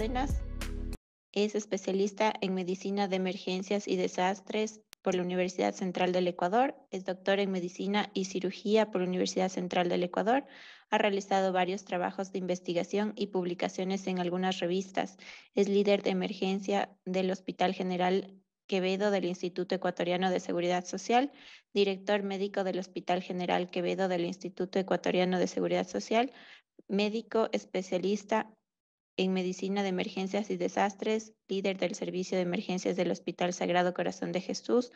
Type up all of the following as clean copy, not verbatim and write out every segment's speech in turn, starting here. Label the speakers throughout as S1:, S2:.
S1: Cárdenas. Es especialista en medicina de emergencias y desastres por la Universidad Central del Ecuador. Es doctor en medicina y cirugía por la Universidad Central del Ecuador. Ha realizado varios trabajos de investigación y publicaciones en algunas revistas. Es líder de emergencia del Hospital General Quevedo del Instituto Ecuatoriano de Seguridad Social, director médico del Hospital General Quevedo del Instituto Ecuatoriano de Seguridad Social, médico especialista en medicina de emergencias y desastres, líder del servicio de emergencias del Hospital Sagrado Corazón de Jesús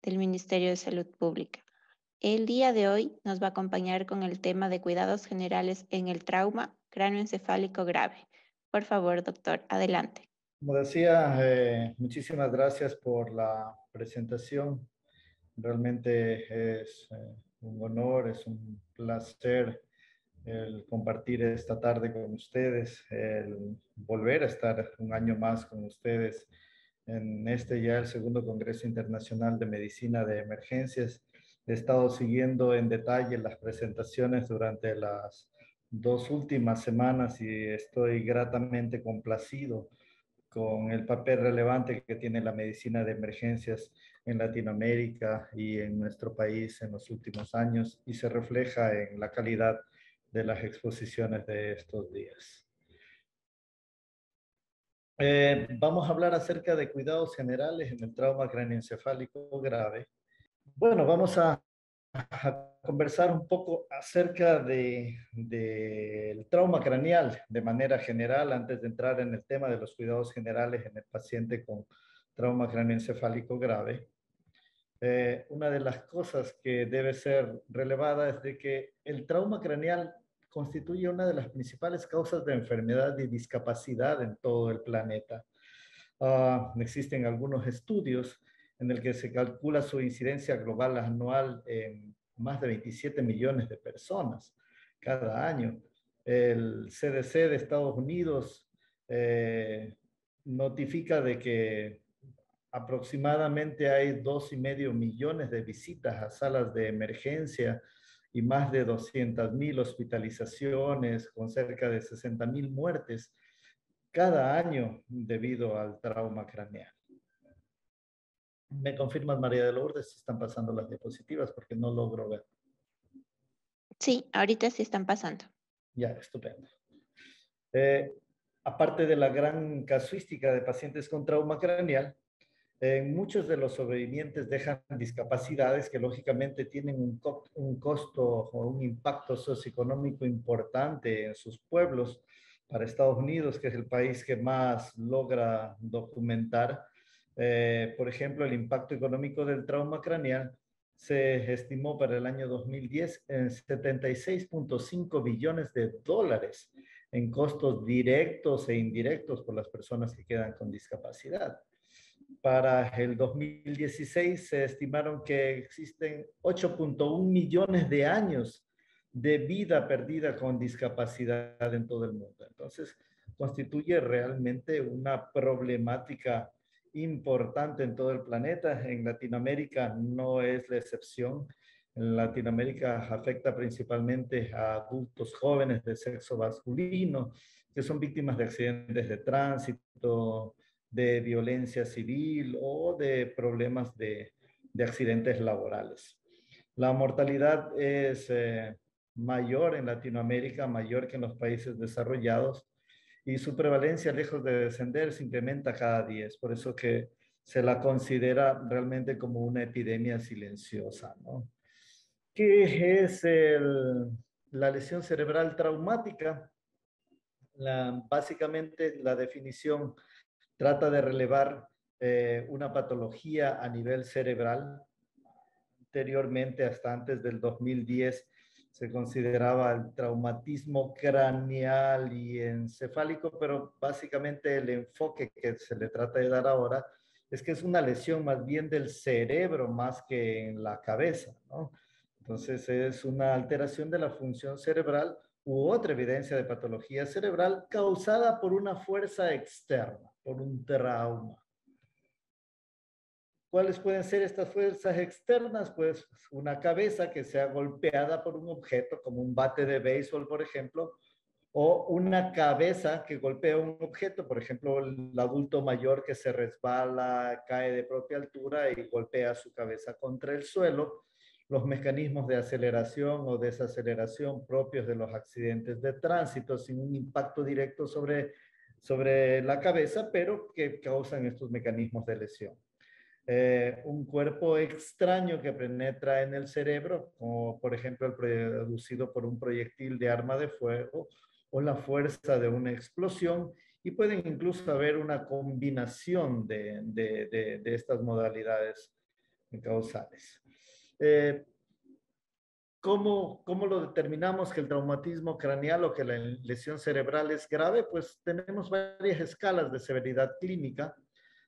S1: del Ministerio de Salud Pública. El día de hoy nos va a acompañar con el tema de cuidados generales en el trauma cráneoencefálico grave. Por favor, doctor, adelante.
S2: Como decía, muchísimas gracias por la presentación. Realmente es un honor, es un placer el compartir esta tarde con ustedes, el volver a estar un año más con ustedes en este ya el segundo Congreso Internacional de Medicina de Emergencias. He estado siguiendo en detalle las presentaciones durante las 2 últimas semanas y estoy gratamente complacido con el papel relevante que tiene la medicina de emergencias en Latinoamérica y en nuestro país en los últimos años y se refleja en la calidad de las exposiciones de estos días. Vamos a hablar acerca de cuidados generales en el trauma craneoencefálico grave. Bueno, vamos a conversar un poco acerca del trauma craneal de manera general antes de entrar en el tema de los cuidados generales en el paciente con trauma craneoencefálico grave. Una de las cosas que debe ser relevada es de que el trauma craneal constituye una de las principales causas de enfermedad y discapacidad en todo el planeta. Existen algunos estudios en el que se calcula su incidencia global anual en más de 27 millones de personas cada año. El CDC de Estados Unidos notifica de que aproximadamente hay 2,5 millones de visitas a salas de emergencia y más de 200,000 hospitalizaciones con cerca de 60,000 muertes cada año debido al trauma craneal. ¿Me confirmas, María de Lourdes, si están pasando las diapositivas? Porque no logro ver.
S1: Sí, ahorita sí están pasando.
S2: Ya, estupendo. Aparte de la gran casuística de pacientes con trauma craneal, muchos de los sobrevivientes dejan discapacidades que lógicamente tienen un costo o un impacto socioeconómico importante en sus pueblos. Para Estados Unidos, que es el país que más logra documentar, por ejemplo, el impacto económico del trauma craneal se estimó para el año 2010 en 76,5 billones de dólares en costos directos e indirectos por las personas que quedan con discapacidad. Para el 2016 se estimaron que existen 8,1 millones de años de vida perdida con discapacidad en todo el mundo. Entonces, constituye realmente una problemática importante en todo el planeta. En Latinoamérica no es la excepción. En Latinoamérica afecta principalmente a adultos jóvenes de sexo masculino que son víctimas de accidentes de tránsito, de violencia civil o de problemas de accidentes laborales. La mortalidad es mayor en Latinoamérica, mayor que en los países desarrollados, y su prevalencia, lejos de descender, se incrementa cada día. Es por eso que se la considera realmente como una epidemia silenciosa, ¿no? ¿Qué es la lesión cerebral traumática? Básicamente la definición trata de relevar una patología a nivel cerebral. Anteriormente, hasta antes del 2010, se consideraba el traumatismo craneal y encefálico, pero básicamente el enfoque que se le trata de dar ahora es que es una lesión más bien del cerebro más que en la cabeza, ¿no? Entonces es una alteración de la función cerebral u otra evidencia de patología cerebral causada por una fuerza externa, por un trauma. ¿Cuáles pueden ser estas fuerzas externas? Pues una cabeza que sea golpeada por un objeto como un bate de béisbol, por ejemplo, o una cabeza que golpea un objeto, por ejemplo, el adulto mayor que se resbala, cae de propia altura y golpea su cabeza contra el suelo, los mecanismos de aceleración o desaceleración propios de los accidentes de tránsito sin un impacto directo sobre la cabeza, pero que causan estos mecanismos de lesión. Un cuerpo extraño que penetra en el cerebro, como por ejemplo el producido por un proyectil de arma de fuego o la fuerza de una explosión, y pueden incluso haber una combinación de estas modalidades causales. Eh, ¿Cómo lo determinamos que el traumatismo craneal o que la lesión cerebral es grave? Pues tenemos varias escalas de severidad clínica.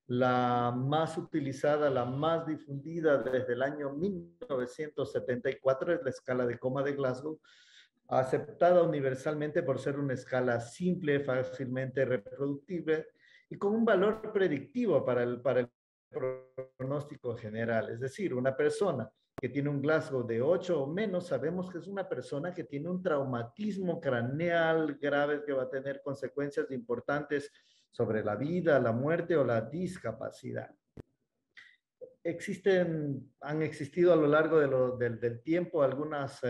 S2: La más utilizada, la más difundida desde el año 1974 es la escala de coma de Glasgow, aceptada universalmente por ser una escala simple, fácilmente reproducible y con un valor predictivo para el pronóstico general. Es decir, una persona que tiene un Glasgow de 8 o menos, sabemos que es una persona que tiene un traumatismo craneal grave que va a tener consecuencias importantes sobre la vida, la muerte o la discapacidad. Han existido a lo largo del tiempo algunas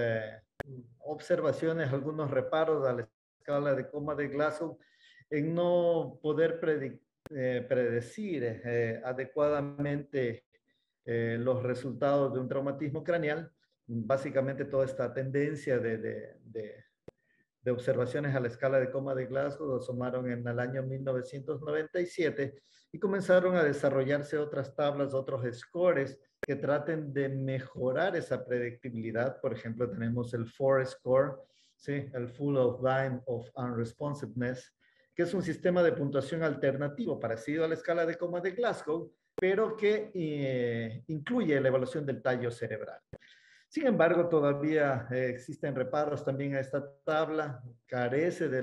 S2: observaciones, algunos reparos a la escala de coma de Glasgow en no poder predecir adecuadamente los resultados de un traumatismo craneal. Básicamente toda esta tendencia de observaciones a la escala de coma de Glasgow lo sumaron en el año 1997 y comenzaron a desarrollarse otras tablas, otros scores que traten de mejorar esa predictibilidad. Por ejemplo, tenemos el FOR score, ¿sí? El Full of Line of Unresponsiveness, que es un sistema de puntuación alternativo parecido a la escala de coma de Glasgow, pero que incluye la evaluación del tallo cerebral. Sin embargo, todavía existen reparos también a esta tabla, carece de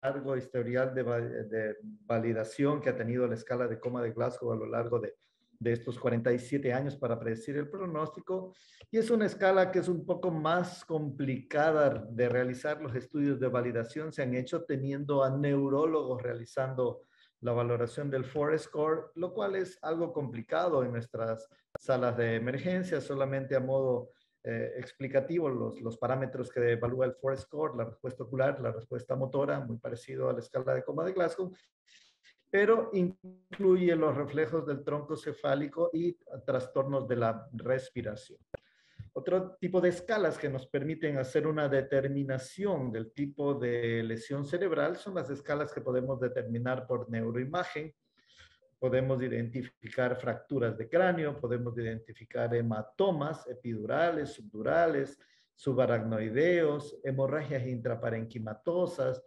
S2: largo historial de validación que ha tenido la escala de coma de Glasgow a lo largo de estos 47 años para predecir el pronóstico, y es una escala que es un poco más complicada de realizar. Los estudios de validación se han hecho teniendo a neurólogos realizando la valoración del FOR score, lo cual es algo complicado en nuestras salas de emergencia. Solamente a modo explicativo los parámetros que evalúa el FOR score, la respuesta ocular, la respuesta motora, muy parecido a la escala de coma de Glasgow, pero incluye los reflejos del tronco cefálico y trastornos de la respiración. Otro tipo de escalas que nos permiten hacer una determinación del tipo de lesión cerebral son las escalas que podemos determinar por neuroimagen. Podemos identificar fracturas de cráneo, podemos identificar hematomas epidurales, subdurales, subaracnoideos, hemorragias intraparenquimatosas,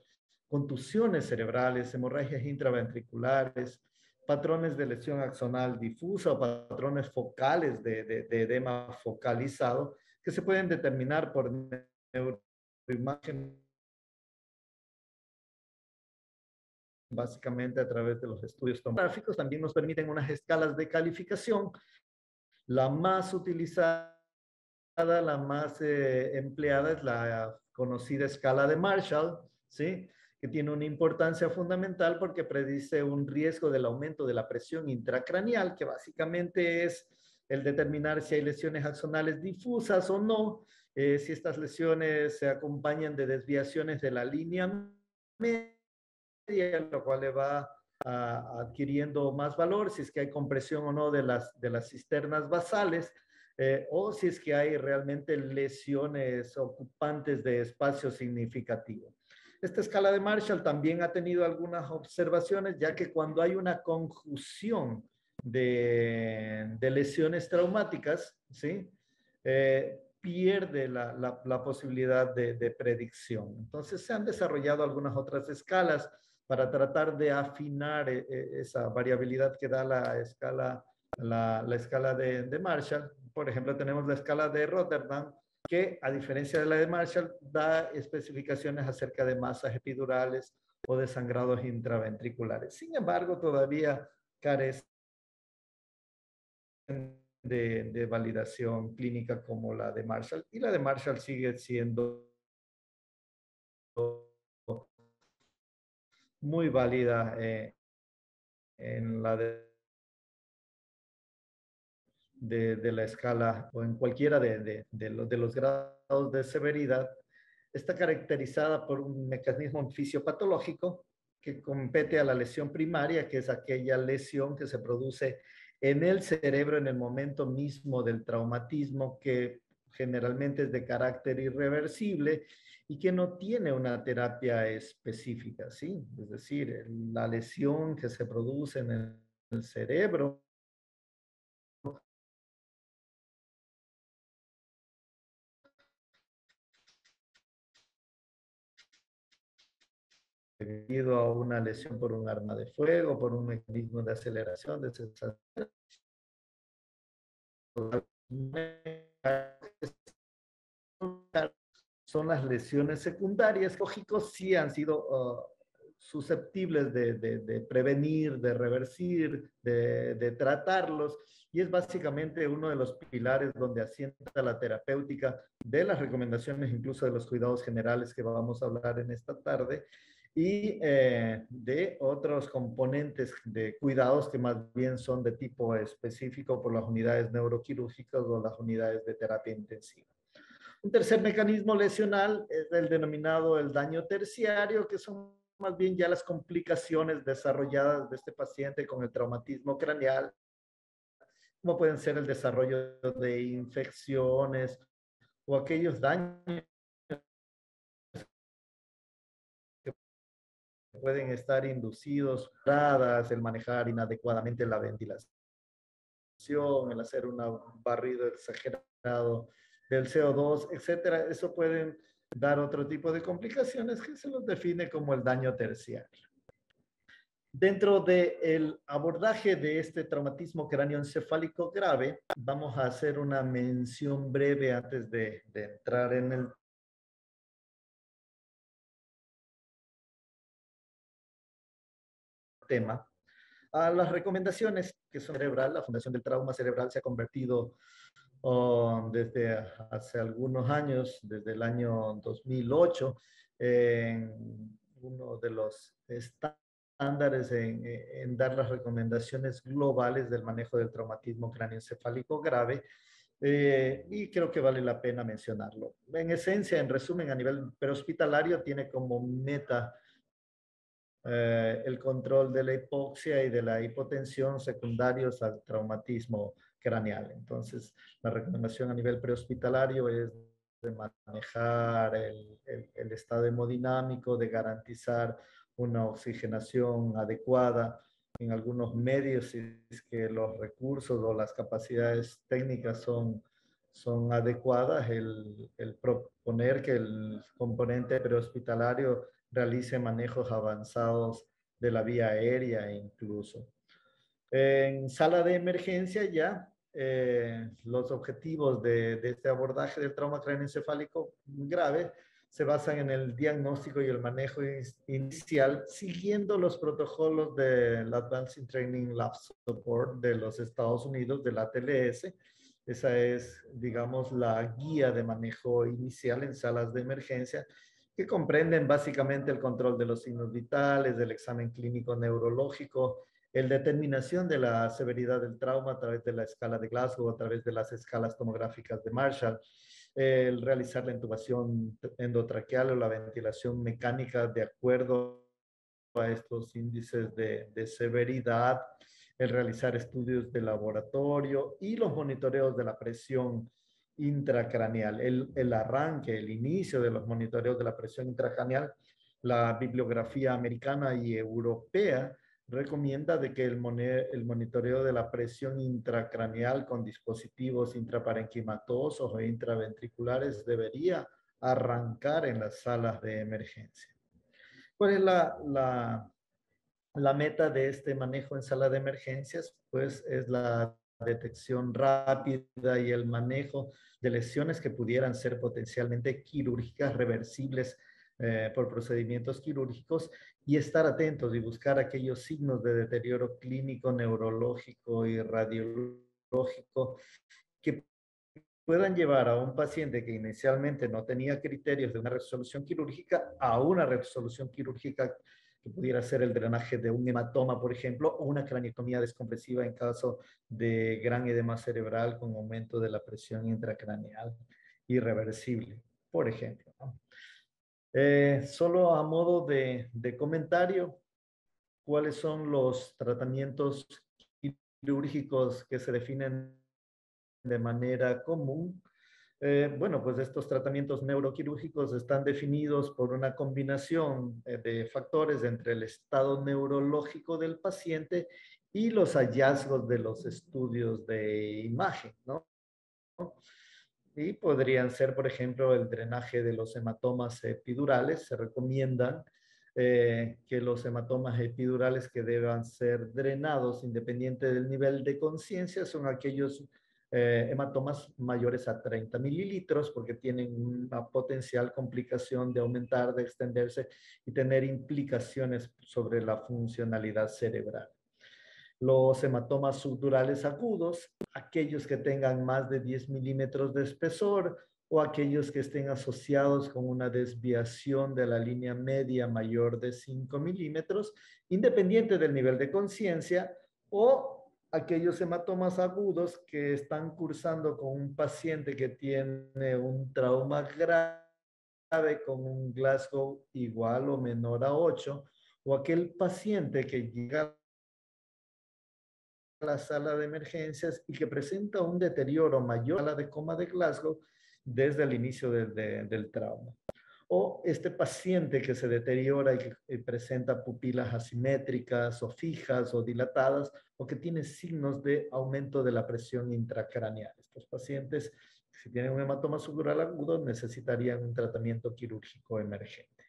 S2: contusiones cerebrales, hemorragias intraventriculares, patrones de lesión axonal difusa o patrones focales de edema focalizado que se pueden determinar por neuroimagen, básicamente a través de los estudios tomográficos. También nos permiten unas escalas de calificación. La más utilizada, la más empleada es la conocida escala de Marshall, ¿sí? Que tiene una importancia fundamental porque predice un riesgo del aumento de la presión intracraneal, que básicamente es el determinar si hay lesiones axonales difusas o no, si estas lesiones se acompañan de desviaciones de la línea media, lo cual le va adquiriendo más valor, si es que hay compresión o no de las cisternas basales, o si es que hay realmente lesiones ocupantes de espacio significativo. Esta escala de Marshall también ha tenido algunas observaciones, ya que cuando hay una conjunción de lesiones traumáticas, ¿sí? Pierde la posibilidad de predicción. Entonces se han desarrollado algunas otras escalas para tratar de afinar esa variabilidad que da la escala de Marshall. Por ejemplo, tenemos la escala de Rotterdam, que a diferencia de la de Marshall, da especificaciones acerca de masas epidurales o de sangrados intraventriculares. Sin embargo, todavía carece de validación clínica como la de Marshall, y la de Marshall sigue siendo muy válida en la de la escala o en cualquiera de los grados de severidad, está caracterizada por un mecanismo fisiopatológico que compete a la lesión primaria, que es aquella lesión que se produce en el cerebro en el momento mismo del traumatismo, que generalmente es de carácter irreversible y que no tiene una terapia específica, ¿sí? Es decir, la lesión que se produce en el cerebro debido a una lesión por un arma de fuego, por un mecanismo de aceleración, de sensación, son las lesiones secundarias. Lógicos sí han sido susceptibles de prevenir, de reversir, de tratarlos, y es básicamente uno de los pilares donde asienta la terapéutica de las recomendaciones, incluso de los cuidados generales que vamos a hablar en esta tarde, y de otros componentes de cuidados que más bien son de tipo específico por las unidades neuroquirúrgicas o las unidades de terapia intensiva. Un tercer mecanismo lesional es el denominado el daño terciario, que son más bien ya las complicaciones desarrolladas de este paciente con el traumatismo craneal, como pueden ser el desarrollo de infecciones o aquellos daños que pueden estar inducidos, el manejar inadecuadamente la ventilación, el hacer un barrido exagerado del CO2, etcétera. Eso pueden dar otro tipo de complicaciones que se los define como el daño terciario. Dentro del abordaje de este traumatismo cráneoencefálico grave, vamos a hacer una mención breve antes de entrar en el tema. A las recomendaciones que son cerebral, la Fundación del Trauma Cerebral se ha convertido desde hace algunos años, desde el año 2008, en uno de los estándares en dar las recomendaciones globales del manejo del traumatismo cráneoencefálico grave, y creo que vale la pena mencionarlo. En esencia, en resumen, a nivel prehospitalario, tiene como meta el control de la hipoxia y de la hipotensión secundarios al traumatismo craneal. Entonces, la recomendación a nivel prehospitalario es de manejar el estado hemodinámico, de garantizar una oxigenación adecuada en algunos medios, si es que los recursos o las capacidades técnicas son adecuadas, el proponer que el componente prehospitalario realice manejos avanzados de la vía aérea incluso. En sala de emergencia ya, los objetivos de este abordaje del trauma craneoencefálico grave se basan en el diagnóstico y el manejo inicial, siguiendo los protocolos del Advanced Training Lab Support de los Estados Unidos, del ATLS. Esa es, digamos, la guía de manejo inicial en salas de emergencia, que comprenden básicamente el control de los signos vitales, del examen clínico neurológico, el determinación de la severidad del trauma a través de la escala de Glasgow, a través de las escalas tomográficas de Marshall, el realizar la intubación endotraqueal o la ventilación mecánica de acuerdo a estos índices de severidad, el realizar estudios de laboratorio y los monitoreos de la presión intracraneal, el arranque, el inicio de los monitoreos de la presión intracraneal. La bibliografía americana y europea recomienda de que el monitoreo de la presión intracraneal con dispositivos intraparenquimatosos o intraventriculares debería arrancar en las salas de emergencia. ¿Cuál es la meta de este manejo en sala de emergencias? Pues es la detección rápida y el manejo de lesiones que pudieran ser potencialmente quirúrgicas, reversibles por procedimientos quirúrgicos, y estar atentos y buscar aquellos signos de deterioro clínico, neurológico y radiológico que puedan llevar a un paciente que inicialmente no tenía criterios de una resolución quirúrgica a una resolución quirúrgica que pudiera ser el drenaje de un hematoma, por ejemplo, o una craneotomía descompresiva en caso de gran edema cerebral con aumento de la presión intracraneal irreversible, por ejemplo, ¿no? Solo a modo de comentario, ¿cuáles son los tratamientos quirúrgicos que se definen de manera común? Bueno, pues estos tratamientos neuroquirúrgicos están definidos por una combinación de factores entre el estado neurológico del paciente y los hallazgos de los estudios de imagen, ¿no? Y podrían ser, por ejemplo, el drenaje de los hematomas epidurales. Se recomiendan que los hematomas epidurales que deban ser drenados independiente del nivel de conciencia son aquellos hematomas mayores a 30 mililitros porque tienen una potencial complicación de aumentar, de extenderse y tener implicaciones sobre la funcionalidad cerebral. Los hematomas subdurales agudos, aquellos que tengan más de 10 milímetros de espesor o aquellos que estén asociados con una desviación de la línea media mayor de 5 milímetros, independiente del nivel de conciencia, o aquellos hematomas agudos que están cursando con un paciente que tiene un trauma grave con un Glasgow igual o menor a 8, o aquel paciente que llega la sala de emergencias y que presenta un deterioro mayor a la de coma de Glasgow desde el inicio del trauma. O este paciente que se deteriora y que presenta pupilas asimétricas o fijas o dilatadas o que tiene signos de aumento de la presión intracraneal. Estos pacientes, si tienen un hematoma subdural agudo, necesitarían un tratamiento quirúrgico emergente.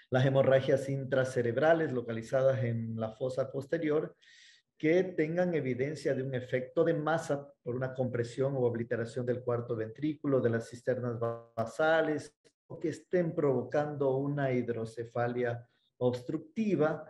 S2: Las hemorragias intracerebrales localizadas en la fosa posterior que tengan evidencia de un efecto de masa por una compresión o obliteración del cuarto ventrículo, de las cisternas basales, o que estén provocando una hidrocefalia obstructiva.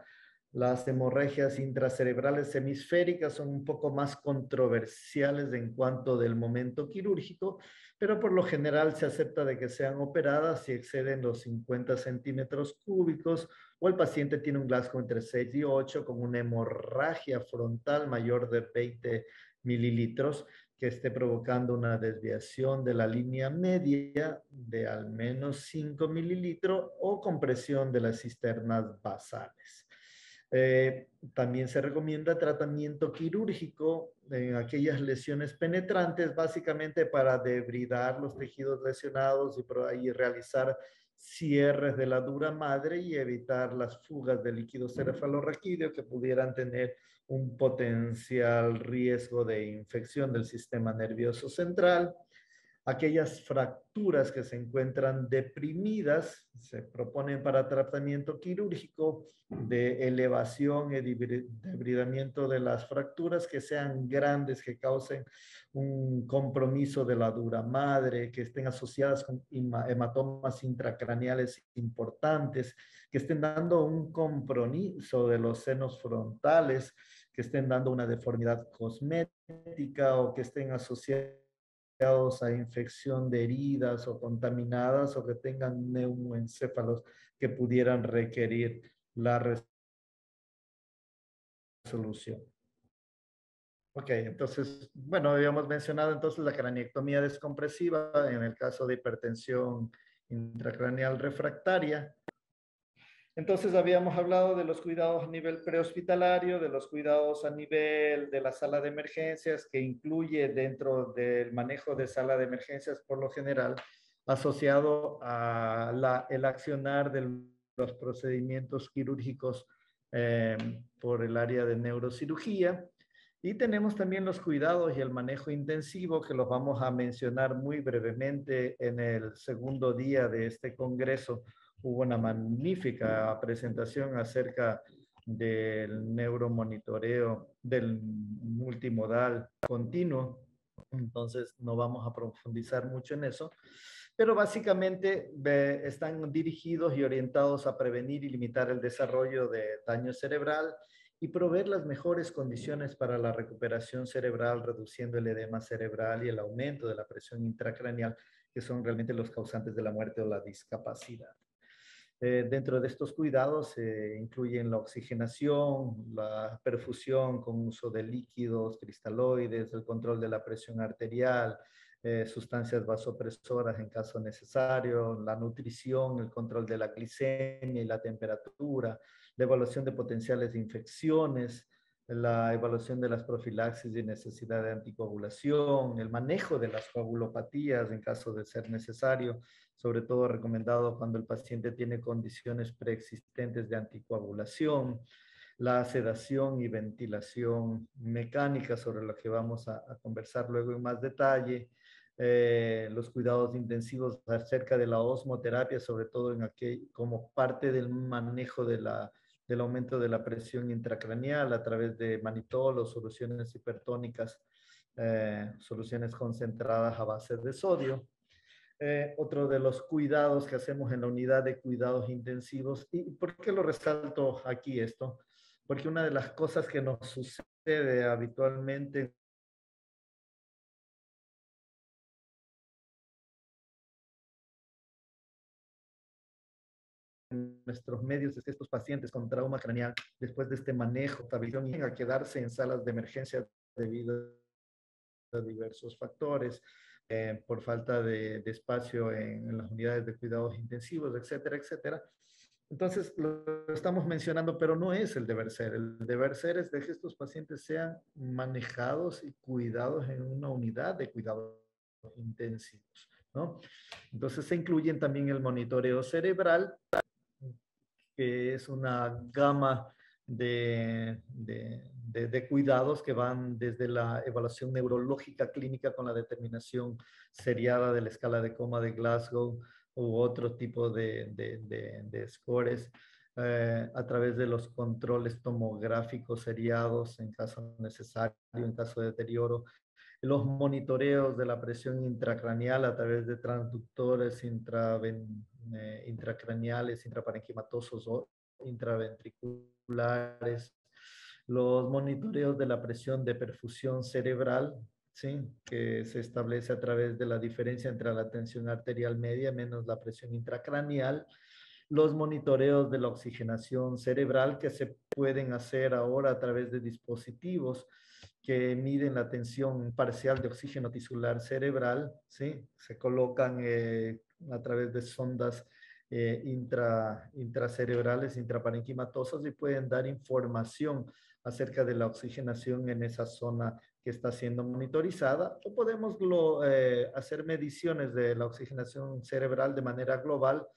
S2: Las hemorragias intracerebrales hemisféricas son un poco más controversiales en cuanto del momento quirúrgico, pero por lo general se acepta de que sean operadas si exceden los 50 centímetros cúbicos o el paciente tiene un Glasgow entre 6 y 8 con una hemorragia frontal mayor de 20 mililitros que esté provocando una desviación de la línea media de al menos 5 mililitros o compresión de las cisternas basales. También se recomienda tratamiento quirúrgico en aquellas lesiones penetrantes, básicamente para debridar los tejidos lesionados y por ahí realizar cierres de la dura madre y evitar las fugas de líquido cefalorraquídeo que pudieran tener un potencial riesgo de infección del sistema nervioso central. Aquellas fracturas que se encuentran deprimidas se proponen para tratamiento quirúrgico de elevación y debridamiento de las fracturas que sean grandes, que causen un compromiso de la dura madre, que estén asociadas con hematomas intracraneales importantes, que estén dando un compromiso de los senos frontales, que estén dando una deformidad cosmética o que estén asociadas a infección de heridas o contaminadas o que tengan neumoencéfalos que pudieran requerir la resolución. Ok, entonces, bueno, habíamos mencionado entonces la craneectomía descompresiva en el caso de hipertensión intracraneal refractaria. Entonces habíamos hablado de los cuidados a nivel prehospitalario, de los cuidados a nivel de la sala de emergencias, que incluye dentro del manejo de sala de emergencias por lo general, asociado a el accionar de los procedimientos quirúrgicos por el área de neurocirugía. Y tenemos también los cuidados y el manejo intensivo, que los vamos a mencionar muy brevemente en el segundo día de este congreso. Hubo una magnífica presentación acerca del neuromonitoreo del multimodal continuo. Entonces, no vamos a profundizar mucho en eso, pero básicamente están dirigidos y orientados a prevenir y limitar el desarrollo de daño cerebral y proveer las mejores condiciones para la recuperación cerebral, reduciendo el edema cerebral y el aumento de la presión intracraneal, que son realmente los causantes de la muerte o la discapacidad. Dentro de estos cuidados se incluyen la oxigenación, la perfusión con uso de líquidos, cristaloides, el control de la presión arterial, sustancias vasopresoras en caso necesario, la nutrición, el control de la glicemia y la temperatura, la evaluación de potenciales infecciones, la evaluación de las profilaxis y necesidad de anticoagulación, el manejo de las coagulopatías en caso de ser necesario, sobre todo recomendado cuando el paciente tiene condiciones preexistentes de anticoagulación, la sedación y ventilación mecánica, sobre lo que vamos a conversar luego en más detalle, los cuidados intensivos acerca de la osmoterapia, sobre todo en como parte del manejo del aumento de la presión intracraneal a través de manitol o soluciones hipertónicas, soluciones concentradas a base de sodio. Otro de los cuidados que hacemos en la unidad de cuidados intensivos. ¿Y por qué lo resalto aquí esto? Porque una de las cosas que nos sucede habitualmente en nuestros medios es que estos pacientes con trauma craneal, después de este manejo, estabilización, llegan a quedarse en salas de emergencia debido a diversos factores, por falta de espacio en las unidades de cuidados intensivos, etcétera, etcétera. Entonces, lo estamos mencionando, pero no es el deber ser. El deber ser es de que estos pacientes sean manejados y cuidados en una unidad de cuidados intensivos, ¿no? Entonces, se incluyen también el monitoreo cerebral, que es una gama de cuidados que van desde la evaluación neurológica clínica con la determinación seriada de la escala de coma de Glasgow u otro tipo de scores, a través de los controles tomográficos seriados en caso necesario, en caso de deterioro, los monitoreos de la presión intracraneal a través de transductores intracraneales, intraparenquimatosos o intraventriculares, los monitoreos de la presión de perfusión cerebral, ¿sí? Que se establece a través de la diferencia entre la tensión arterial media menos la presión intracraneal, los monitoreos de la oxigenación cerebral que se pueden hacer ahora a través de dispositivos que miden la tensión parcial de oxígeno tisular cerebral, ¿sí? Se colocan a través de sondas intracerebrales, intraparenquimatosas y pueden dar información acerca de la oxigenación en esa zona que está siendo monitorizada, o podemos hacer mediciones de la oxigenación cerebral de manera global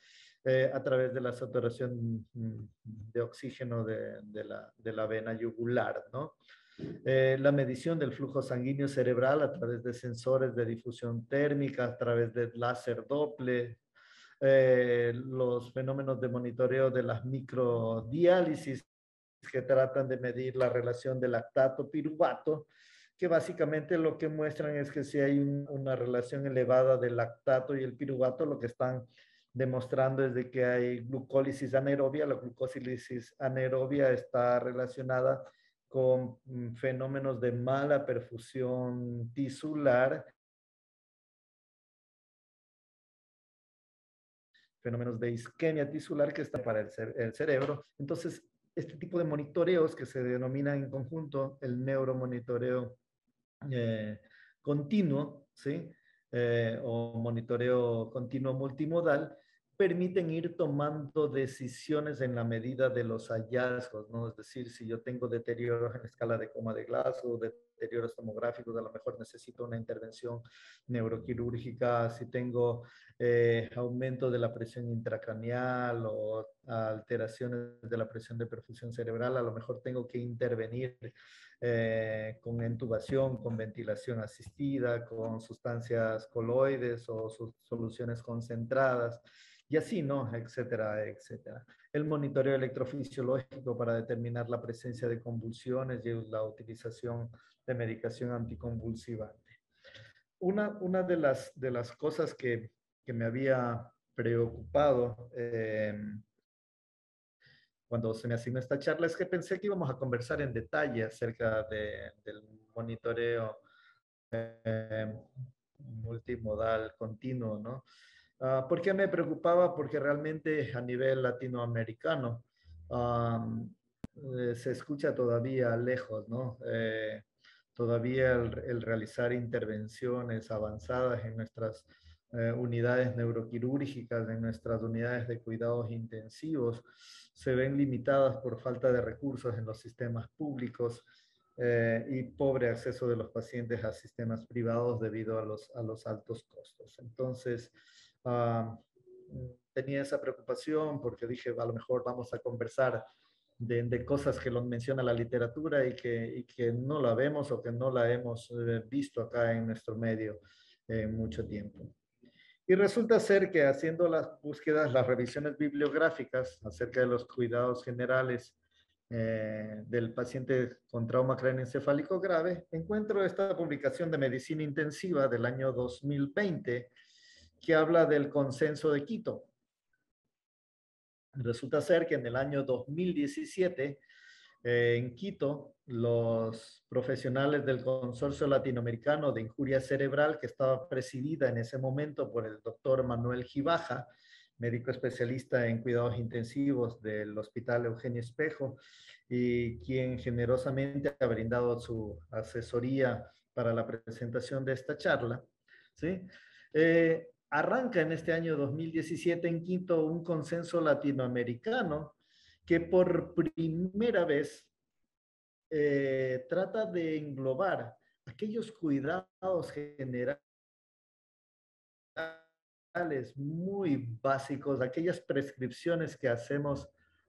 S2: a través de la saturación de oxígeno de la vena yugular, ¿no? La medición del flujo sanguíneo cerebral a través de sensores de difusión térmica, a través de láser Doppler, los fenómenos de monitoreo de las microdiálisis que tratan de medir la relación de lactato-piruvato, que básicamente lo que muestran es que si hay una relación elevada del lactato y el piruvato, lo que están demostrando es de que hay glucólisis anaerobia. La glucólisis anaerobia está relacionada con fenómenos de mala perfusión tisular, fenómenos de isquemia tisular que está para el cerebro. Entonces, este tipo de monitoreos que se denominan en conjunto el neuromonitoreo eh, continuo, ¿sí? O monitoreo continuo multimodal, permiten ir tomando decisiones en la medida de los hallazgos, ¿no? Es decir, si yo tengo deterioros en la escala de coma de Glasgow, deterioros tomográficos, a lo mejor necesito una intervención neuroquirúrgica, si tengo aumento de la presión intracraneal o alteraciones de la presión de perfusión cerebral, a lo mejor tengo que intervenir con intubación, con ventilación asistida, con sustancias coloides o soluciones concentradas, y así, ¿no? Etcétera, etcétera. El monitoreo electrofisiológico para determinar la presencia de convulsiones y la utilización de medicación anticonvulsivante. Una de las cosas que me había preocupado cuando se me asignó esta charla es que pensé que íbamos a conversar en detalle acerca del monitoreo eh, multimodal continuo, ¿no? ¿Por qué me preocupaba? Porque realmente a nivel latinoamericano se escucha todavía lejos, ¿no? Todavía el realizar intervenciones avanzadas en nuestras unidades neuroquirúrgicas, en nuestras unidades de cuidados intensivos, se ven limitadas por falta de recursos en los sistemas públicos y pobre acceso de los pacientes a sistemas privados debido a los altos costos. Entonces, uh, tenía esa preocupación porque dije, a lo mejor vamos a conversar de cosas que lo menciona la literatura y que no la vemos o que no la hemos visto acá en nuestro medio en mucho tiempo. Y resulta ser que haciendo las búsquedas, las revisiones bibliográficas acerca de los cuidados generales del paciente con trauma craneoencefálico grave, encuentro esta publicación de medicina intensiva del año 2020 que habla del consenso de Quito. Resulta ser que en el año 2017, en Quito, los profesionales del Consorcio Latinoamericano de Injuria Cerebral, que estaba presidida en ese momento por el doctor Manuel Gibaja, médico especialista en cuidados intensivos del Hospital Eugenio Espejo, y quien generosamente ha brindado su asesoría para la presentación de esta charla, ¿sí? Arranca en este año 2017 en Quito un consenso latinoamericano que por primera vez trata de englobar aquellos cuidados generales muy básicos, aquellas prescripciones que hacemos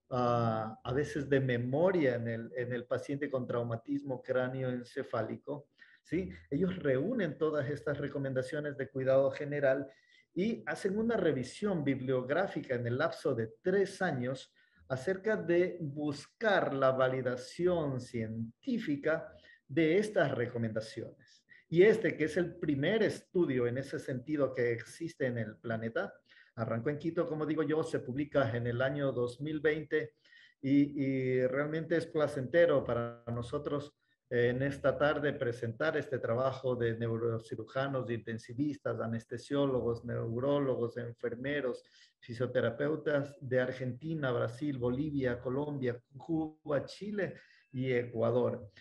S2: a veces de memoria en el paciente con traumatismo cráneoencefálico, ¿sí? Ellos reúnen todas estas recomendaciones de cuidado general y hacen una revisión bibliográfica en el lapso de 3 años acerca de buscar la validación científica de estas recomendaciones. Y este, que es el primer estudio en ese sentido que existe en el planeta, arrancó en Quito, como digo yo, se publica en el año 2020 y realmente es placentero para nosotros en esta tarde presentar este trabajo de neurocirujanos, de intensivistas, anestesiólogos, neurólogos, enfermeros, fisioterapeutas de Argentina, Brasil, Bolivia, Colombia, Cuba, Chile y Ecuador.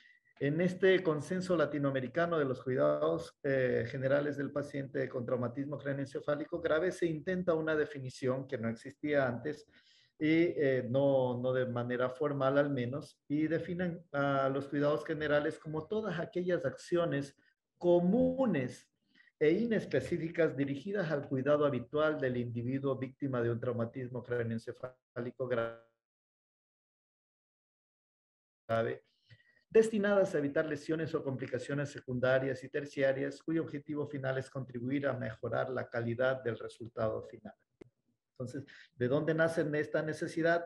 S2: En este consenso latinoamericano de los cuidados generales del paciente con traumatismo craneoencefálico grave se intenta una definición que no existía antes y no de manera formal al menos, y definen a los cuidados generales como todas aquellas acciones comunes e inespecíficas dirigidas al cuidado habitual del individuo víctima de un traumatismo craneoencefálico grave destinadas a evitar lesiones o complicaciones secundarias y terciarias, cuyo objetivo final es contribuir a mejorar la calidad del resultado final. Entonces, ¿de dónde nace esta necesidad?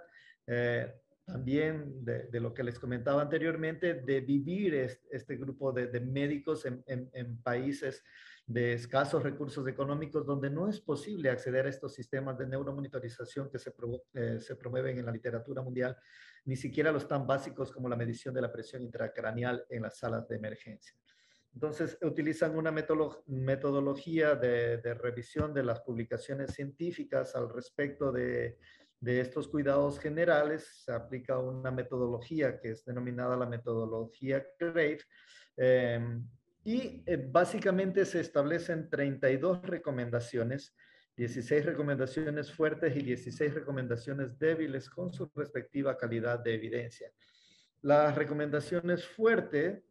S2: También de lo que les comentaba anteriormente, de vivir este grupo de médicos en países de escasos recursos económicos donde no es posible acceder a estos sistemas de neuromonitorización que se promueven en la literatura mundial, ni siquiera los tan básicos como la medición de la presión intracraneal en las salas de emergencia. Entonces, utilizan una metodología de revisión de las publicaciones científicas al respecto de estos cuidados generales. Se aplica una metodología que es denominada la metodología CRAVE, básicamente se establecen 32 recomendaciones, 16 recomendaciones fuertes y 16 recomendaciones débiles con su respectiva calidad de evidencia. Las recomendaciones fuertes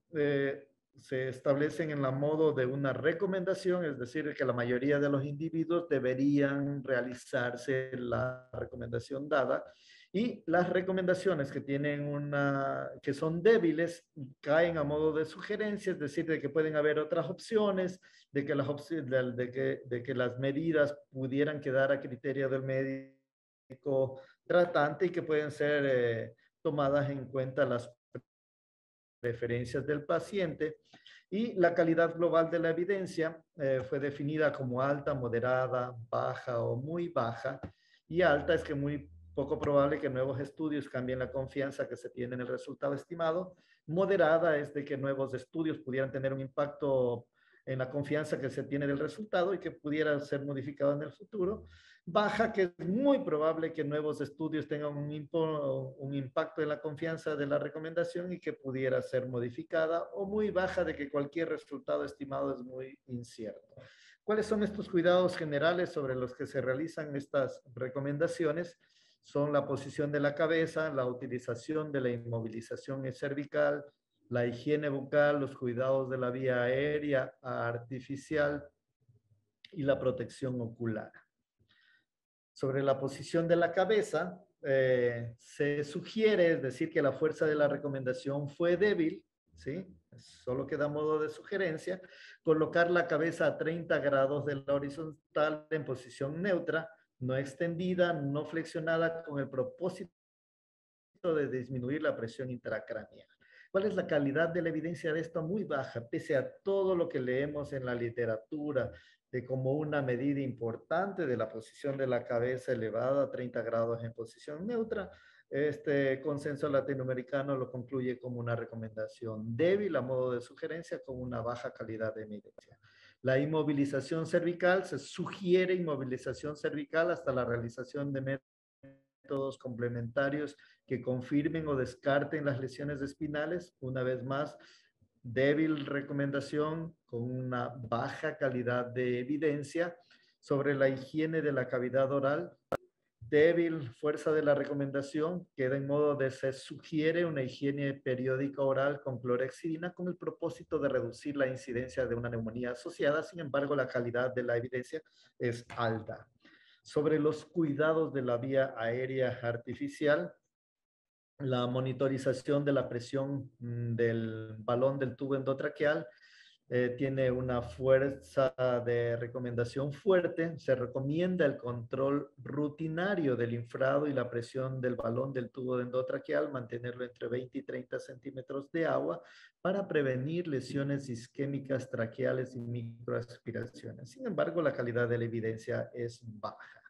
S2: se establecen en la modo de una recomendación, es decir, que la mayoría de los individuos deberían realizarse la recomendación dada, y las recomendaciones que que son débiles caen a modo de sugerencia, es decir, de que pueden haber otras opciones, de que las medidas pudieran quedar a criterio del médico tratante y que pueden ser tomadas en cuenta las preferencias del paciente. Y la calidad global de la evidencia fue definida como alta, moderada, baja o muy baja. Y alta es que muy poco probable que nuevos estudios cambien la confianza que se tiene en el resultado estimado. Moderada es de que nuevos estudios pudieran tener un impacto en la confianza que se tiene del resultado y que pudiera ser modificado en el futuro. Baja, que es muy probable que nuevos estudios tengan un impacto en la confianza de la recomendación y que pudiera ser modificada, o muy baja, de que cualquier resultado estimado es muy incierto. ¿Cuáles son estos cuidados generales sobre los que se realizan estas recomendaciones? Son la posición de la cabeza, la utilización de la inmovilización cervical, la higiene bucal, los cuidados de la vía aérea artificial y la protección ocular. Sobre la posición de la cabeza, se sugiere, es decir, que la fuerza de la recomendación fue débil, ¿sí? Solo queda modo de sugerencia, colocar la cabeza a 30 grados de la horizontal en posición neutra, no extendida, no flexionada, con el propósito de disminuir la presión intracraneal. ¿Cuál es la calidad de la evidencia de esto? Muy baja, pese a todo lo que leemos en la literatura, de como una medida importante de la posición de la cabeza elevada a 30 grados en posición neutra. Este consenso latinoamericano lo concluye como una recomendación débil a modo de sugerencia, con una baja calidad de evidencia. La inmovilización cervical, se sugiere inmovilización cervical hasta la realización de métodos complementarios que confirmen o descarten las lesiones espinales. Una vez más, débil recomendación con una baja calidad de evidencia. Sobre la higiene de la cavidad oral, débil fuerza de la recomendación, queda en modo de se sugiere una higiene periódica oral con clorhexidina con el propósito de reducir la incidencia de una neumonía asociada. Sin embargo, la calidad de la evidencia es alta. Sobre los cuidados de la vía aérea artificial, la monitorización de la presión del balón del tubo endotraqueal tiene una fuerza de recomendación fuerte. Se recomienda el control rutinario del infrado y la presión del balón del tubo endotraqueal, mantenerlo entre 20 y 30 centímetros de agua para prevenir lesiones isquémicas traqueales y microaspiraciones. Sin embargo, la calidad de la evidencia es baja.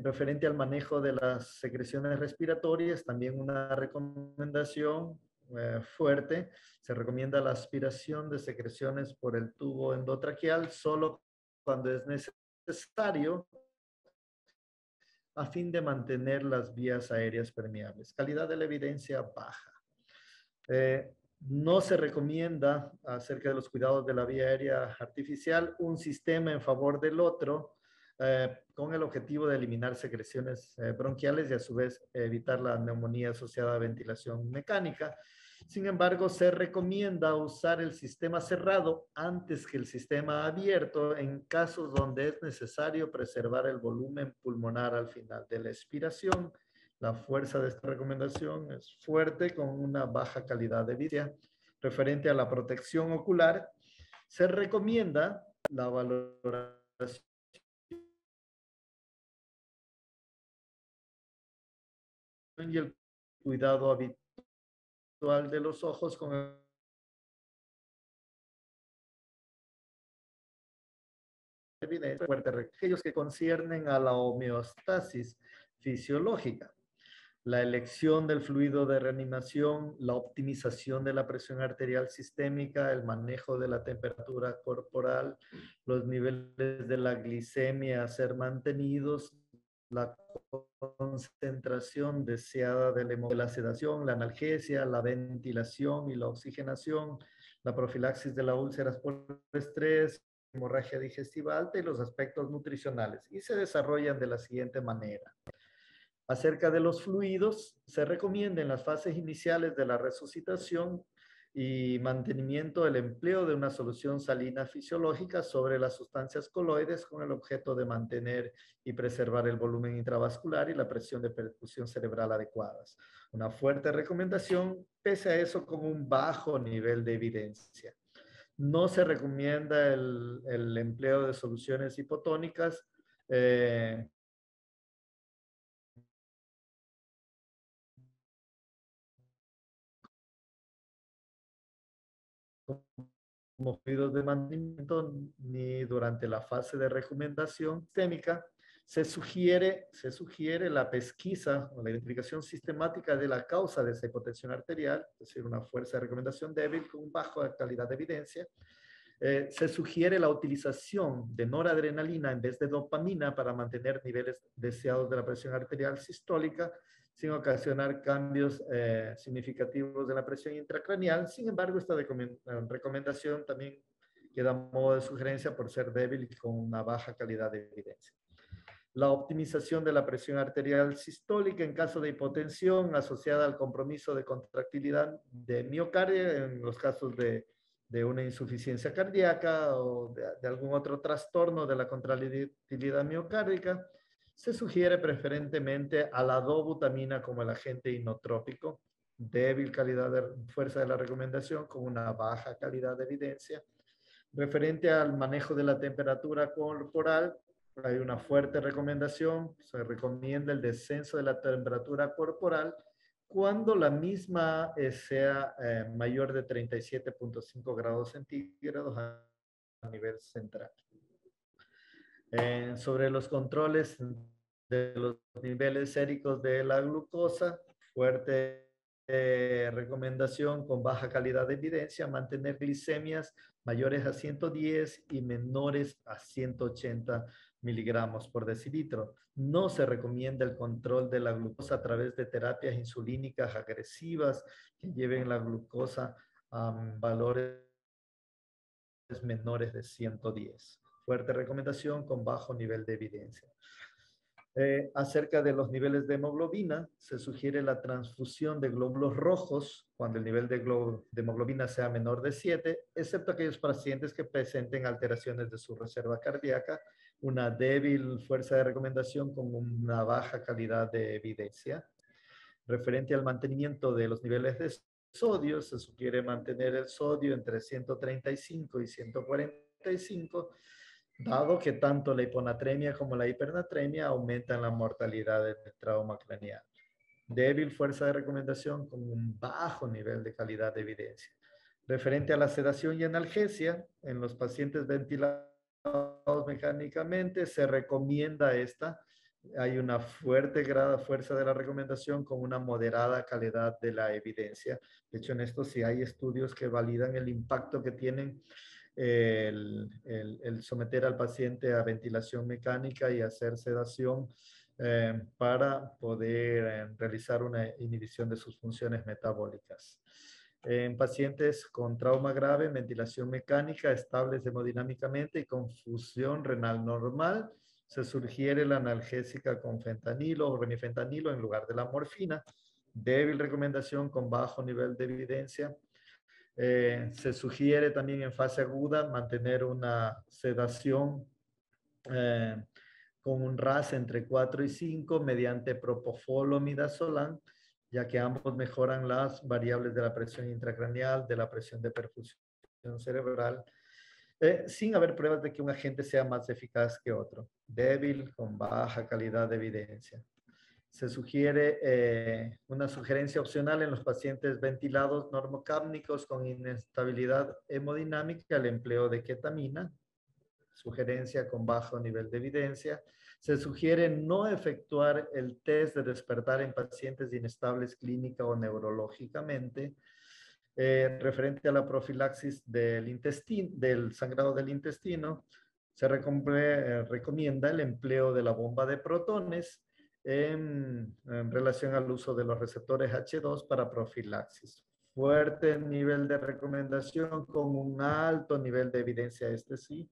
S2: Referente al manejo de las secreciones respiratorias, también una recomendación fuerte. Se recomienda la aspiración de secreciones por el tubo endotraqueal solo cuando es necesario, a fin de mantener las vías aéreas permeables. Calidad de la evidencia baja. No se recomienda, acerca de los cuidados de la vía aérea artificial, un sistema en favor del otro, con el objetivo de eliminar secreciones bronquiales y a su vez evitar la neumonía asociada a ventilación mecánica. Sin embargo, se recomienda usar el sistema cerrado antes que el sistema abierto en casos donde es necesario preservar el volumen pulmonar al final de la expiración. La fuerza de esta recomendación es fuerte, con una baja calidad de vida. Referente a la protección ocular, se recomienda la valoración y el cuidado habitual de los ojos con evidencia fuerte, aquellos que conciernen a la homeostasis fisiológica, la elección del fluido de reanimación, la optimización de la presión arterial sistémica, el manejo de la temperatura corporal, los niveles de la glicemia a ser mantenidos, la concentración deseada de la sedación, la analgesia, la ventilación y la oxigenación, la profilaxis de las úlceras por estrés, hemorragia digestiva alta y los aspectos nutricionales. Y se desarrollan de la siguiente manera. Acerca de los fluidos, se recomienda en las fases iniciales de la resucitación y mantenimiento el empleo de una solución salina fisiológica sobre las sustancias coloides, con el objeto de mantener y preservar el volumen intravascular y la presión de percusión cerebral adecuadas. Una fuerte recomendación, pese a eso, con un bajo nivel de evidencia. No se recomienda el empleo de soluciones hipotónicas, como fluidos de mantenimiento, ni durante la fase de recomendación sistémica. Se sugiere la pesquisa o la identificación sistemática de la causa de esa hipotensión arterial, es decir, una fuerza de recomendación débil con baja calidad de evidencia. Se sugiere la utilización de noradrenalina en vez de dopamina para mantener niveles deseados de la presión arterial sistólica sin ocasionar cambios significativos de la presión intracraneal. Sin embargo, esta recomendación también queda a modo de sugerencia por ser débil y con una baja calidad de evidencia. La optimización de la presión arterial sistólica en caso de hipotensión asociada al compromiso de contractilidad de miocardio en los casos de una insuficiencia cardíaca o de algún otro trastorno de la contractilidad miocárdica. Se sugiere preferentemente a la dobutamina como el agente inotrópico, débil calidad de fuerza de la recomendación con una baja calidad de evidencia. Referente al manejo de la temperatura corporal, hay una fuerte recomendación. Se recomienda el descenso de la temperatura corporal cuando la misma sea mayor de 37.5 grados centígrados a nivel central. Sobre los controles de los niveles séricos de la glucosa, fuerte recomendación con baja calidad de evidencia, mantener glicemias mayores a 110 y menores a 180 miligramos por decilitro. No se recomienda el control de la glucosa a través de terapias insulínicas agresivas que lleven la glucosa a valores menores de 110. Fuerte recomendación con bajo nivel de evidencia. Acerca de los niveles de hemoglobina, se sugiere la transfusión de glóbulos rojos cuando el nivel de hemoglobina sea menor de 7, excepto aquellos pacientes que presenten alteraciones de su reserva cardíaca, una débil fuerza de recomendación con una baja calidad de evidencia. Referente al mantenimiento de los niveles de sodio, se sugiere mantener el sodio entre 135 y 145, dado que tanto la hiponatremia como la hipernatremia aumentan la mortalidad del trauma craneal. Débil fuerza de recomendación con un bajo nivel de calidad de evidencia. Referente a la sedación y analgesia, en los pacientes ventilados mecánicamente se recomienda esta. Hay una fuerza de la recomendación con una moderada calidad de la evidencia. De hecho, en esto sí hay estudios que validan el impacto que tienen el someter al paciente a ventilación mecánica y hacer sedación para poder realizar una inhibición de sus funciones metabólicas. En pacientes con trauma grave, ventilación mecánica, estables hemodinámicamente y con función renal normal, se sugiere la analgésica con fentanilo o benifentanilo en lugar de la morfina. Débil recomendación con bajo nivel de evidencia. Se sugiere también en fase aguda mantener una sedación con un RAS entre 4 y 5 mediante propofol o midazolam, ya que ambos mejoran las variables de la presión intracraneal, de la presión de perfusión cerebral, sin haber pruebas de que un agente sea más eficaz que otro. Débil, con baja calidad de evidencia. Se sugiere una sugerencia opcional en los pacientes ventilados normocápnicos con inestabilidad hemodinámica, el empleo de ketamina. Sugerencia con bajo nivel de evidencia. Se sugiere no efectuar el test de despertar en pacientes inestables clínica o neurológicamente. Referente a la profilaxis del sangrado del intestino, se recomienda el empleo de la bomba de protones en relación al uso de los receptores H2 para profilaxis. Fuerte nivel de recomendación con un alto nivel de evidencia, este sí.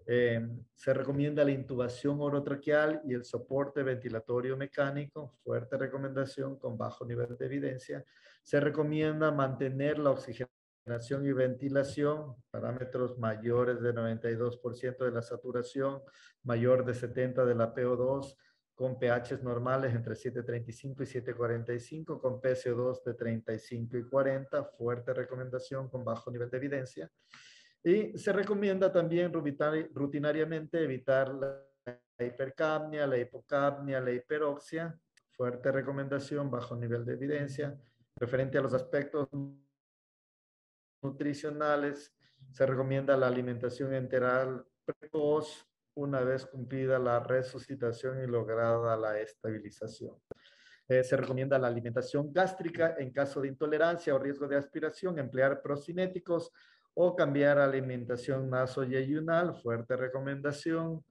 S2: Se recomienda la intubación orotraqueal y el soporte ventilatorio mecánico, fuerte recomendación con bajo nivel de evidencia. Se recomienda mantener la oxigenación y ventilación, parámetros mayores de 92% de la saturación, mayor de 70 de la PO2, con pHs normales entre 7.35 y 7.45, con PCO2 de 35 y 40, fuerte recomendación con bajo nivel de evidencia. Y se recomienda también rutinariamente evitar la hipercapnia, la hipocapnia, la hiperoxia. Fuerte recomendación, bajo nivel de evidencia. Referente a los aspectos nutricionales, se recomienda la alimentación enteral precoz, una vez cumplida la resucitación y lograda la estabilización. Se recomienda la alimentación gástrica en caso de intolerancia o riesgo de aspiración, emplear procinéticos o cambiar a alimentación nasoyeyunal, fuerte recomendación.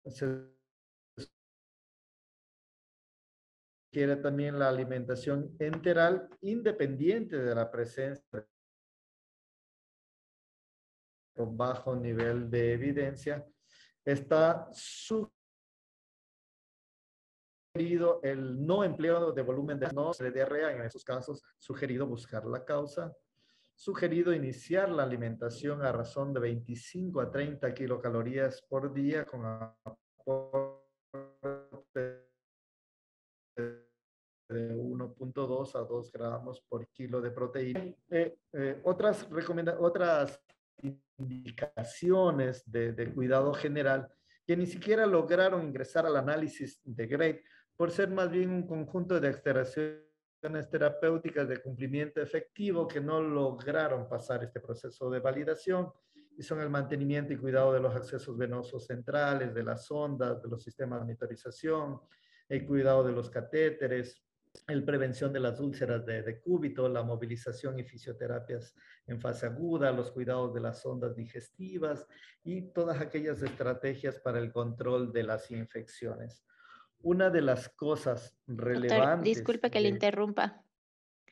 S2: Se requiere también la alimentación enteral independiente de la presencia con bajo nivel de evidencia. Está sugerido el no empleo de volumen de diarrea, en esos casos sugerido buscar la causa. Sugerido iniciar la alimentación a razón de 25 a 30 kilocalorías por día con aporte de 1.2 a 2 gramos por kilo de proteína. Otras indicaciones de cuidado general que ni siquiera lograron ingresar al análisis de Gray por ser más bien un conjunto de extracciones terapéuticas de cumplimiento efectivo que no lograron pasar este proceso de validación, y son el mantenimiento y cuidado de los accesos venosos centrales, de las sondas, de los sistemas de monitorización, el cuidado de los catéteres, la prevención de las úlceras de cúbito, la movilización y fisioterapias en fase aguda, los cuidados de las sondas digestivas y todas aquellas estrategias para el control de las infecciones. Una de las cosas
S1: Doctor,
S2: relevantes
S1: disculpe que le interrumpa.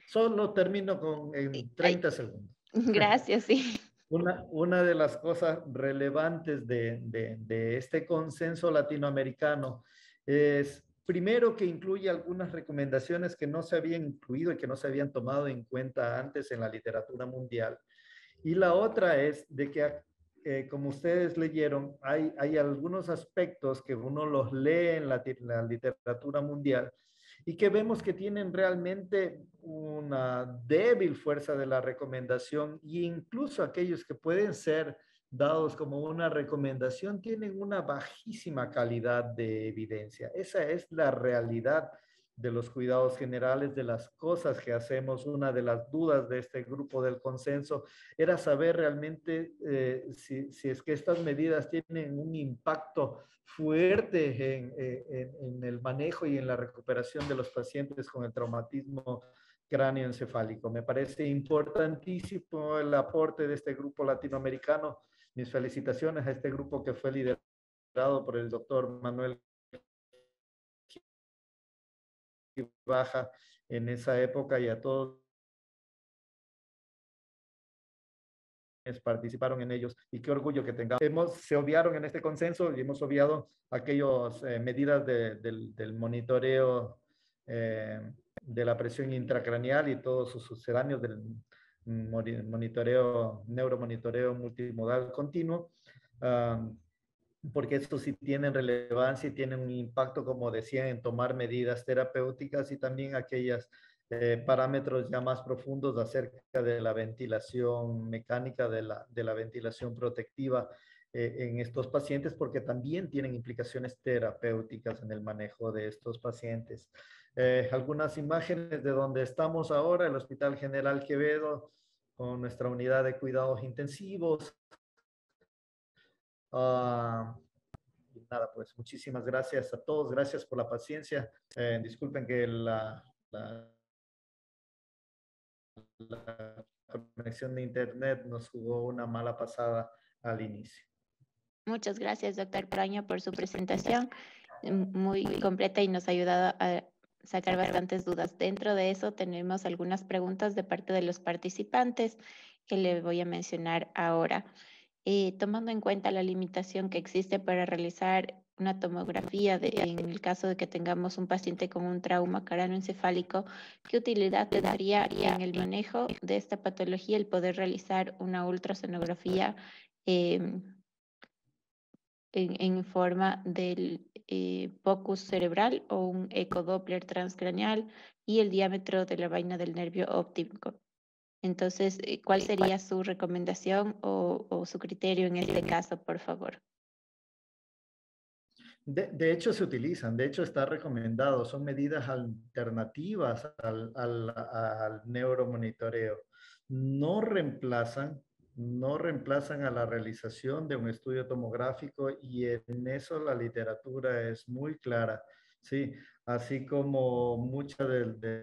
S2: Solo termino en 30 segundos.
S1: Gracias, sí.
S2: Una de las cosas relevantes de este consenso latinoamericano es, primero, que incluye algunas recomendaciones que no se habían incluido y que no se habían tomado en cuenta antes en la literatura mundial. Y la otra es de que, como ustedes leyeron, hay algunos aspectos que uno los lee en la literatura mundial y que vemos que tienen realmente una débil fuerza de la recomendación, e incluso aquellos que pueden ser dados como una recomendación tienen una bajísima calidad de evidencia. Esa es la realidad de los cuidados generales, de las cosas que hacemos. Una de las dudas de este grupo del consenso era saber realmente si es que estas medidas tienen un impacto fuerte en el manejo y en la recuperación de los pacientes con el traumatismo cráneoencefálico. Me parece importantísimo el aporte de este grupo latinoamericano. Mis felicitaciones a este grupo que fue liderado por el doctor Manuel Baja en esa época, y a todos participaron en ellos, y qué orgullo que tengamos. Se obviaron en este consenso y hemos obviado aquellas medidas del monitoreo de la presión intracraneal y todos sus sucedáneos del monitoreo, neuromonitoreo multimodal continuo, porque estos sí tienen relevancia y tienen un impacto, como decía, en tomar medidas terapéuticas, y también aquellas parámetros ya más profundos acerca de la ventilación mecánica, de la ventilación protectiva en estos pacientes, porque también tienen implicaciones terapéuticas en el manejo de estos pacientes. Algunas imágenes de donde estamos ahora, el Hospital General Quevedo, con nuestra unidad de cuidados intensivos. Nada, pues muchísimas gracias a todos, gracias por la paciencia. Disculpen que la conexión de internet nos jugó una mala pasada al inicio.
S1: Muchas gracias, doctor Praño, por su presentación muy completa y nos ha ayudado a sacar bastantes dudas. Dentro de eso tenemos algunas preguntas de parte de los participantes que le voy a mencionar ahora. Tomando en cuenta la limitación que existe para realizar una tomografía en el caso de que tengamos un paciente con un trauma cráneoencefálico, ¿qué utilidad tendría en el manejo de esta patología el poder realizar una ultrasonografía en forma del focus cerebral o un ecodoppler transcraneal y el diámetro de la vaina del nervio óptico? Entonces, ¿cuál sería su recomendación o su criterio en este caso, por favor?
S2: De hecho, se utilizan, de hecho está recomendado, son medidas alternativas al neuromonitoreo. no reemplazan, no reemplazan a la realización de un estudio tomográfico y en eso la literatura es muy clara, ¿sí? Así como muchas de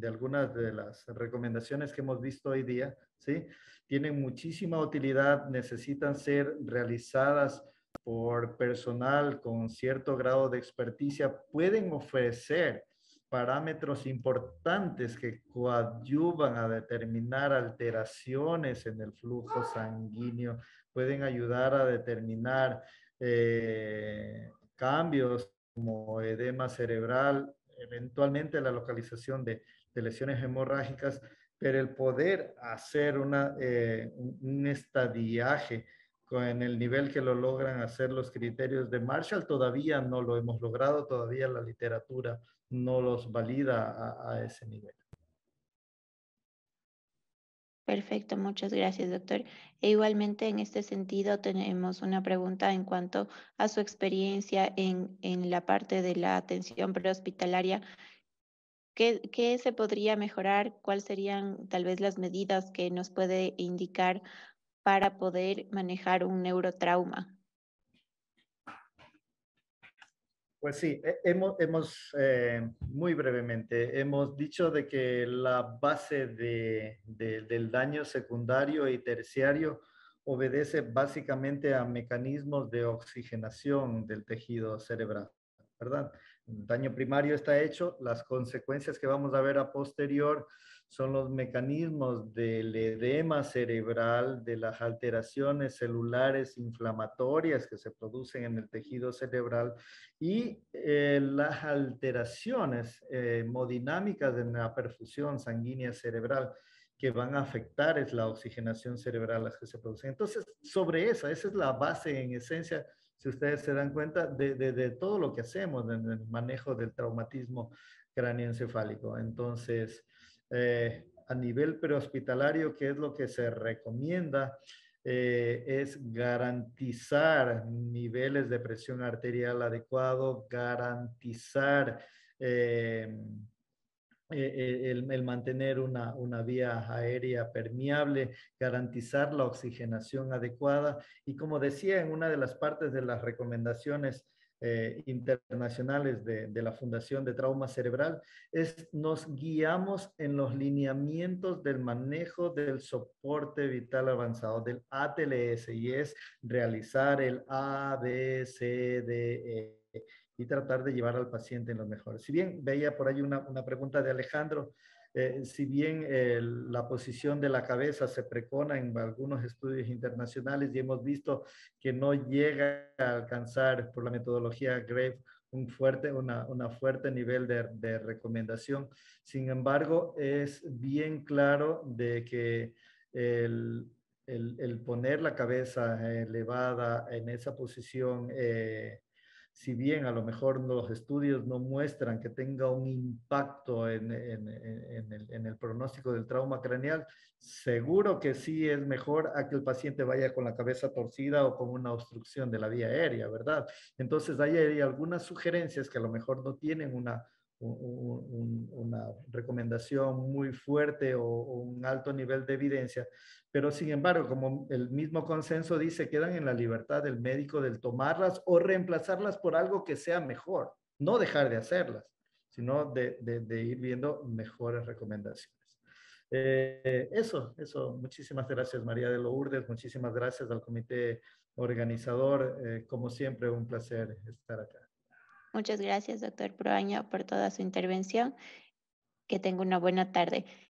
S2: algunas de las recomendaciones que hemos visto hoy día, ¿sí? Tienen muchísima utilidad, necesitan ser realizadas por personal con cierto grado de experticia, pueden ofrecer parámetros importantes que coadyuvan a determinar alteraciones en el flujo sanguíneo, pueden ayudar a determinar cambios como edema cerebral, eventualmente la localización de lesiones hemorrágicas, pero el poder hacer un estadiaje con el nivel que lo logran hacer los criterios de Marshall, todavía no lo hemos logrado, todavía la literatura no los valida a ese nivel.
S1: Perfecto, muchas gracias, doctor. E igualmente en este sentido tenemos una pregunta en cuanto a su experiencia en la parte de la atención prehospitalaria. ¿Qué se podría mejorar? ¿Cuáles serían tal vez las medidas que nos puede indicar para poder manejar un neurotrauma?
S2: Pues sí, muy brevemente, hemos dicho de que la base del daño secundario y terciario obedece básicamente a mecanismos de oxigenación del tejido cerebral, ¿verdad? El daño primario está hecho, las consecuencias que vamos a ver a posterior son los mecanismos del edema cerebral, de las alteraciones celulares inflamatorias que se producen en el tejido cerebral y las alteraciones hemodinámicas en la perfusión sanguínea cerebral que van a afectar es la oxigenación cerebral las que se producen. Entonces, sobre esa es la base en esencia, si ustedes se dan cuenta, de todo lo que hacemos en el manejo del traumatismo cráneoencefálico. Entonces, a nivel prehospitalario, ¿qué es lo que se recomienda? Es garantizar niveles de presión arterial adecuado, garantizar el mantener una vía aérea permeable, garantizar la oxigenación adecuada y como decía en una de las partes de las recomendaciones internacionales de la Fundación de Trauma Cerebral, nos guiamos en los lineamientos del manejo del soporte vital avanzado, del ATLS, y es realizar el A, B, C, D, E y tratar de llevar al paciente en lo mejor. Si bien veía por ahí una pregunta de Alejandro, si bien la posición de la cabeza se precona en algunos estudios internacionales y hemos visto que no llega a alcanzar por la metodología Grave una fuerte nivel de recomendación. Sin embargo, es bien claro de que el poner la cabeza elevada en esa posición si bien a lo mejor los estudios no muestran que tenga un impacto en el pronóstico del trauma craneal, seguro que sí es mejor a que el paciente vaya con la cabeza torcida o con una obstrucción de la vía aérea, ¿verdad? Entonces, ahí hay algunas sugerencias que a lo mejor no tienen una recomendación muy fuerte o un alto nivel de evidencia, pero sin embargo, como el mismo consenso dice, quedan en la libertad del médico del tomarlas o reemplazarlas por algo que sea mejor, no dejar de hacerlas, sino de ir viendo mejores recomendaciones. Eso. Muchísimas gracias, María de Lourdes. Muchísimas gracias al comité organizador. Como siempre, un placer estar acá.
S1: Muchas gracias, doctor Proaño, por toda su intervención. Que tenga una buena tarde.